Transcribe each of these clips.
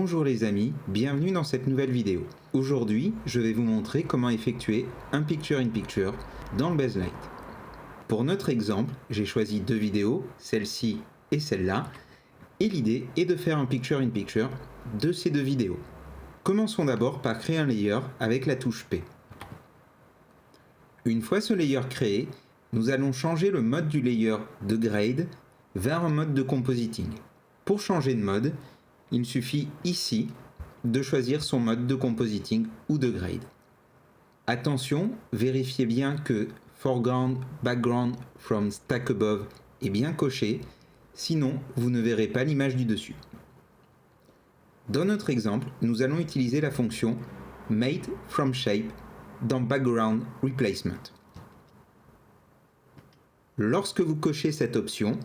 Bonjour les amis, bienvenue dans cette nouvelle vidéo. Aujourd'hui, je vais vous montrer comment effectuer un Picture-in-Picture dans le Baselight. Pour notre exemple, j'ai choisi deux vidéos, celle-ci et celle-là, et l'idée est de faire un Picture-in-Picture de ces deux vidéos. Commençons d'abord par créer un layer avec la touche P. Une fois ce layer créé, nous allons changer le mode du layer de grade vers un mode de compositing. Pour changer de mode, il suffit ici de choisir son mode de compositing ou de grade. Attention, vérifiez bien que Foreground, Background from Stack Above est bien coché, sinon vous ne verrez pas l'image du dessus. Dans notre exemple, nous allons utiliser la fonction Made from Shape dans Background Replacement. Lorsque vous cochez cette option,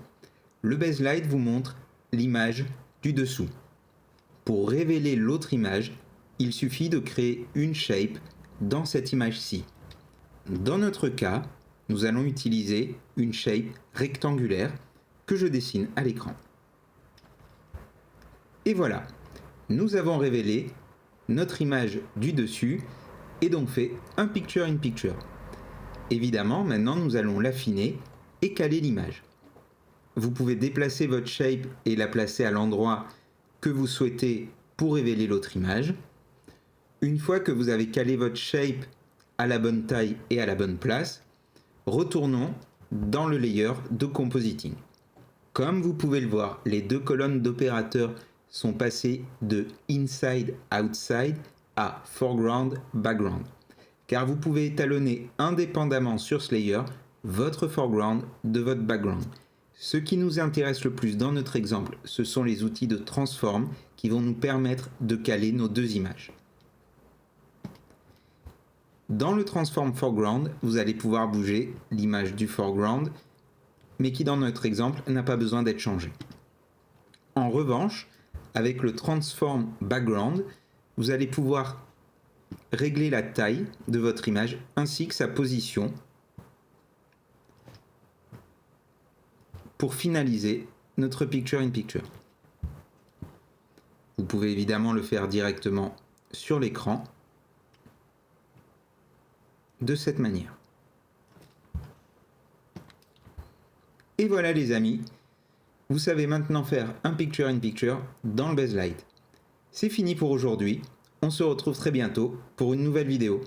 le Baselight vous montre l'image du dessous. Pour révéler l'autre image, il suffit de créer une shape dans cette image-ci. Dans notre cas, nous allons utiliser une shape rectangulaire que je dessine à l'écran. Et voilà, nous avons révélé notre image du dessus et donc fait un Picture-in-Picture. Évidemment, maintenant nous allons l'affiner et caler l'image. Vous pouvez déplacer votre shape et la placer à l'endroit que vous souhaitez pour révéler l'autre image. Une fois que vous avez calé votre shape à la bonne taille et à la bonne place, retournons dans le layer de compositing. Comme vous pouvez le voir, les deux colonnes d'opérateurs sont passées de inside outside à foreground background, car vous pouvez étalonner indépendamment sur ce layer votre foreground de votre background. Ce qui nous intéresse le plus dans notre exemple, ce sont les outils de transform qui vont nous permettre de caler nos deux images. Dans le transform foreground, vous allez pouvoir bouger l'image du foreground, mais qui dans notre exemple n'a pas besoin d'être changée. En revanche, avec le transform background, vous allez pouvoir régler la taille de votre image ainsi que sa position pour finaliser notre Picture-in-Picture. Vous pouvez évidemment le faire directement sur l'écran de cette manière. Et voilà les amis, vous savez maintenant faire un Picture-in-Picture dans le Baselight. C'est fini pour aujourd'hui, on se retrouve très bientôt pour une nouvelle vidéo.